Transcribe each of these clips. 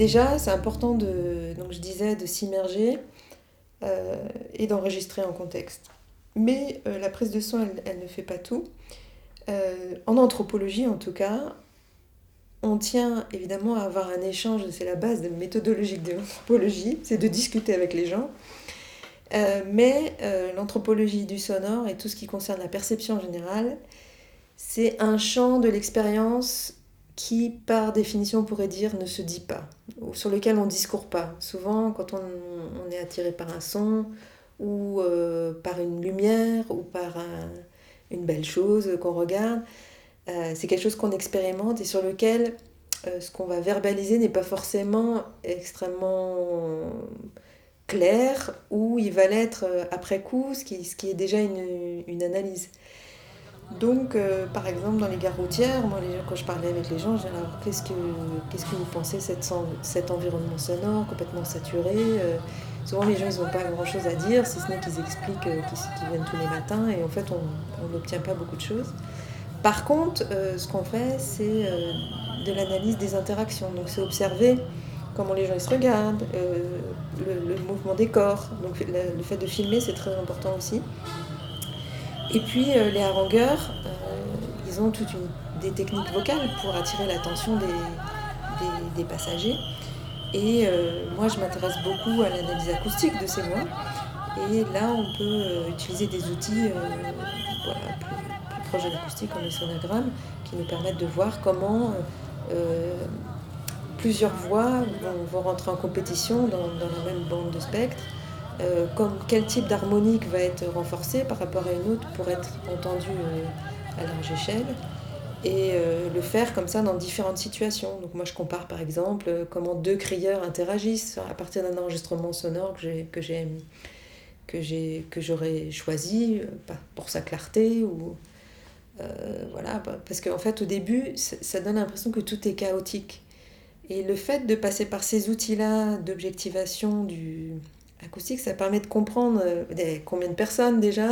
déjà, c'est important donc je disais, de s'immerger et d'enregistrer en contexte. Mais la prise de son, elle ne fait pas tout. En anthropologie, en tout cas, on tient évidemment à avoir un échange, c'est la base méthodologique de l'anthropologie, c'est de discuter avec les gens. Mais l'anthropologie du sonore et tout ce qui concerne la perception en général, c'est un champ de l'expérience qui, par définition, on pourrait dire ne se dit pas, ou sur lequel on ne discourt pas. Souvent, quand on est attiré par un son, ou par une lumière, ou par une belle chose qu'on regarde, c'est quelque chose qu'on expérimente et sur lequel ce qu'on va verbaliser n'est pas forcément extrêmement clair, ou il va l'être après coup, ce qui est déjà une analyse. Donc, par exemple, dans les gares routières, moi, quand je parlais avec les gens, je disais alors, qu'est-ce que vous pensez de cet environnement sonore complètement saturé Souvent, les gens, ils n'ont pas grand-chose à dire, si ce n'est qu'ils expliquent qu'ils viennent tous les matins, et en fait, on n'obtient pas beaucoup de choses. Par contre, ce qu'on fait, c'est de l'analyse des interactions. Donc, c'est observer comment les gens ils se regardent, le mouvement des corps. Donc, le fait de filmer, c'est très important aussi. Et puis les harangueurs, ils ont des techniques vocales pour attirer l'attention des passagers. Et moi, je m'intéresse beaucoup à l'analyse acoustique de ces voix. Et là, on peut utiliser des outils voilà, plus proches de l'acoustique, comme les sonogrammes, qui nous permettent de voir comment euh, plusieurs voix vont rentrer en compétition dans la même bande de spectre. Comme quel type d'harmonique va être renforcé par rapport à une autre pour être entendu à large échelle et le faire comme ça dans différentes situations. Donc moi je compare par exemple comment deux crieurs interagissent à partir d'un enregistrement sonore que j'aurais choisi pour sa clarté ou voilà, parce qu'en fait au début ça donne l'impression que tout est chaotique et le fait de passer par ces outils-là d'objectivation du acoustique, ça permet de comprendre combien de personnes déjà,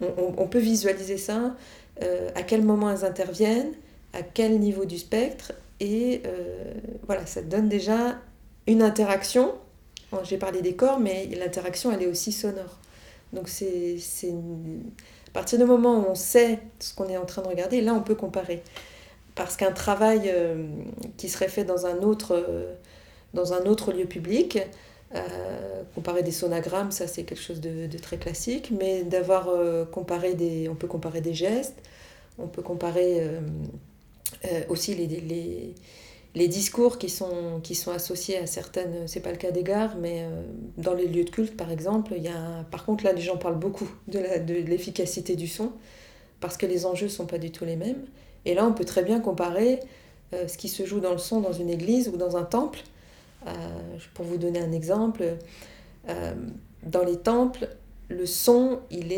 on peut visualiser ça, à quel moment elles interviennent, à quel niveau du spectre, et voilà, ça donne déjà une interaction. Bon, j'ai parlé des corps, mais l'interaction, elle est aussi sonore. Donc à partir du moment où on sait ce qu'on est en train de regarder, là on peut comparer. Parce qu'un travail qui serait fait dans un autre lieu public, comparer des sonagrammes, ça c'est quelque chose de très classique, mais d'avoir on peut comparer des gestes, on peut comparer aussi les discours qui sont associés à certaines, c'est pas le cas des gares, mais dans les lieux de culte par exemple, par contre là les gens parlent beaucoup de l'efficacité du son, parce que les enjeux sont pas du tout les mêmes. Et là on peut très bien comparer ce qui se joue dans le son dans une église ou dans un temple. Pour vous donner un exemple, euh, dans les temples, le son, il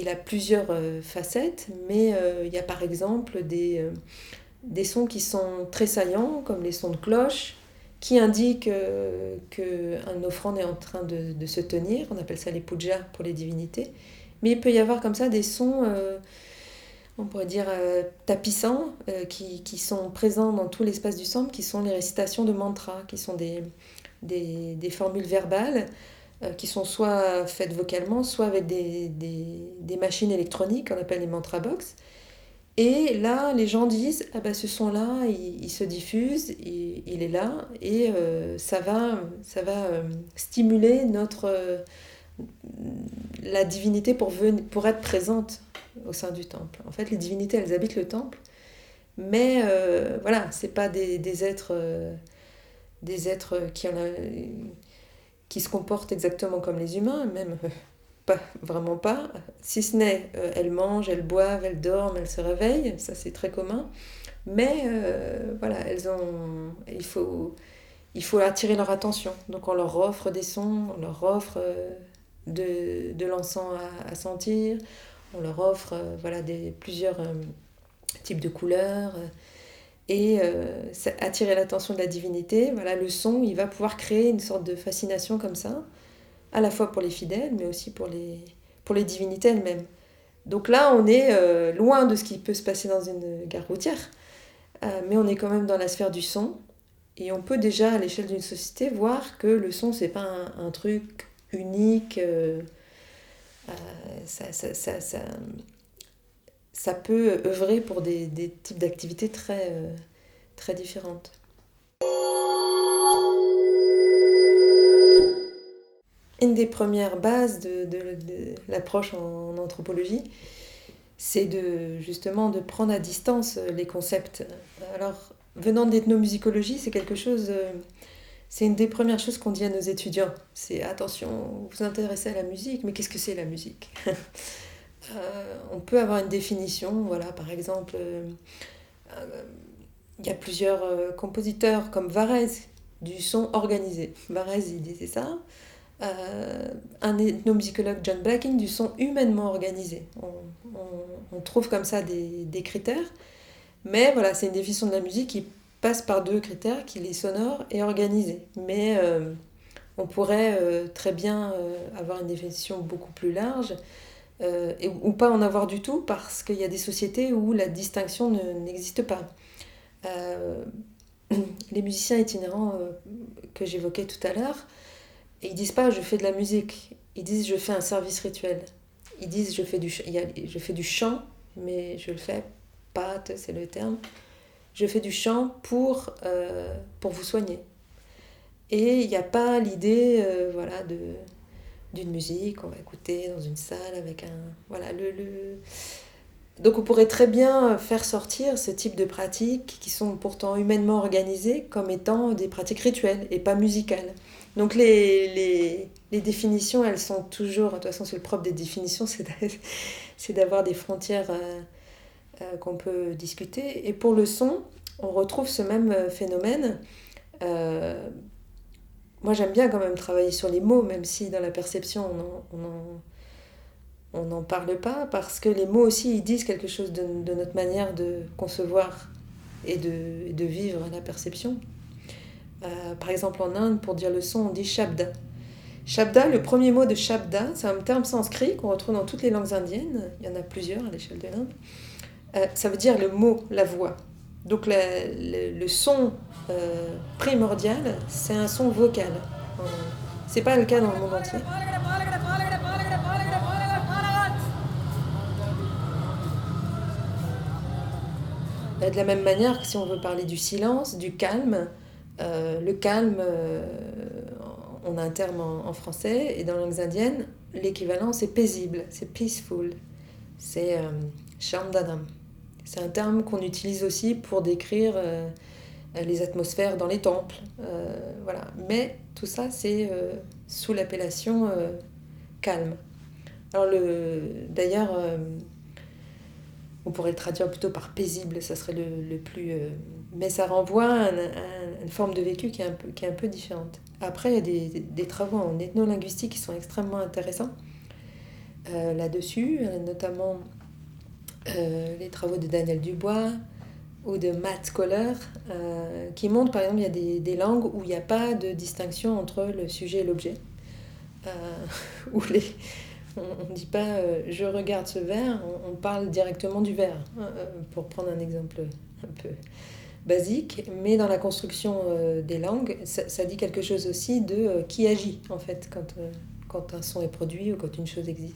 a plusieurs facettes, mais il y a par exemple des sons qui sont très saillants, comme les sons de cloche, qui indiquent qu'une offrande est en train de se tenir. On appelle ça les pujas pour les divinités. Mais il peut y avoir comme ça des sons, on pourrait dire tapissants, qui sont présents dans tout l'espace du temple, qui sont les récitations de mantras, qui sont des formules verbales qui sont soit faites vocalement, soit avec des machines électroniques qu'on appelle les mantra box. Et là, les gens disent, ah ben, ce son-là, il se diffuse, il est là, et ça va stimuler la divinité pour être présente au sein du temple. En fait, les divinités, elles habitent le temple, mais voilà, c'est pas des êtres qui se comportent exactement comme les humains, même pas, vraiment pas, si ce n'est elles mangent, elles boivent, elles dorment, elles se réveillent, ça c'est très commun, mais voilà, il faut attirer leur attention, donc on leur offre des sons, on leur offre de l'encens à sentir, on leur offre voilà, plusieurs types de couleurs, et attirer l'attention de la divinité. Voilà, le son, il va pouvoir créer une sorte de fascination comme ça, à la fois pour les fidèles, mais aussi pour les divinités elles-mêmes. Donc là, on est loin de ce qui peut se passer dans une gare routière, mais on est quand même dans la sphère du son. Et on peut déjà, à l'échelle d'une société, voir que le son, c'est pas un truc unique. Euh, ça, ça, ça, ça, ça peut œuvrer pour des types d'activités très différentes. Une des premières bases de l'approche en anthropologie, c'est justement de prendre à distance les concepts. Alors, venant d'ethnomusicologie, c'est une des premières choses qu'on dit à nos étudiants. C'est attention, vous vous intéressez à la musique, mais qu'est-ce que c'est la musique? On peut avoir une définition, voilà, par exemple, il y a plusieurs compositeurs comme Varèse, du son organisé. Varèse, il disait ça. Un ethnomusicologue, John Blacking, du son humainement organisé. On trouve comme ça des critères, mais voilà, c'est une définition de la musique qui passe par deux critères, qu'il est sonore et organisé. Mais on pourrait très bien avoir une définition beaucoup plus large, ou pas en avoir du tout, parce qu'il y a des sociétés où la distinction n'existe pas. Les musiciens itinérants que j'évoquais tout à l'heure, ils disent pas je fais de la musique, ils disent je fais un service rituel. Ils disent je fais du chant, mais je le fais pas, c'est le terme. Je fais du chant pour vous soigner. Et il n'y a pas l'idée voilà, d'une musique qu'on va écouter dans une salle avec un... Voilà, Donc on pourrait très bien faire sortir ce type de pratiques qui sont pourtant humainement organisées comme étant des pratiques rituelles et pas musicales. Donc les définitions, elles sont toujours... De toute façon, c'est le propre des définitions, c'est d'avoir des frontières qu'on peut discuter. Et pour le son, on retrouve ce même phénomène. Moi, j'aime bien quand même travailler sur les mots, même si dans la perception, on n'en parle pas, parce que les mots aussi, ils disent quelque chose de notre manière de concevoir et de vivre la perception. Par exemple, en Inde, pour dire le son, on dit shabda. Shabda, le premier mot de shabda, c'est un terme sanskrit qu'on retrouve dans toutes les langues indiennes. Il y en a plusieurs à l'échelle de l'Inde. Ça veut dire le mot, la voix. Donc le son primordial, c'est un son vocal. C'est pas le cas dans le monde entier. De la même manière que si on veut parler du silence, du calme, le calme, on a un terme en français, et dans les langues indiennes, l'équivalent c'est paisible, c'est peaceful, c'est shamdanam. C'est un terme qu'on utilise aussi pour décrire les atmosphères dans les temples. Voilà. Mais tout ça, c'est sous l'appellation calme. Alors, d'ailleurs, on pourrait le traduire plutôt par paisible, ça serait le plus... mais ça renvoie à une forme de vécu qui est un peu différente. Après, il y a des travaux en ethnolinguistique qui sont extrêmement intéressants là-dessus, notamment les travaux de Daniel Dubois ou de Matt Kohler, qui montrent, par exemple, il y a des langues où il n'y a pas de distinction entre le sujet et l'objet, où on ne dit pas je regarde ce verre, on parle directement du verre, pour prendre un exemple un peu basique, mais dans la construction des langues, ça dit quelque chose aussi de qui agit, en fait, quand un son est produit ou quand une chose existe.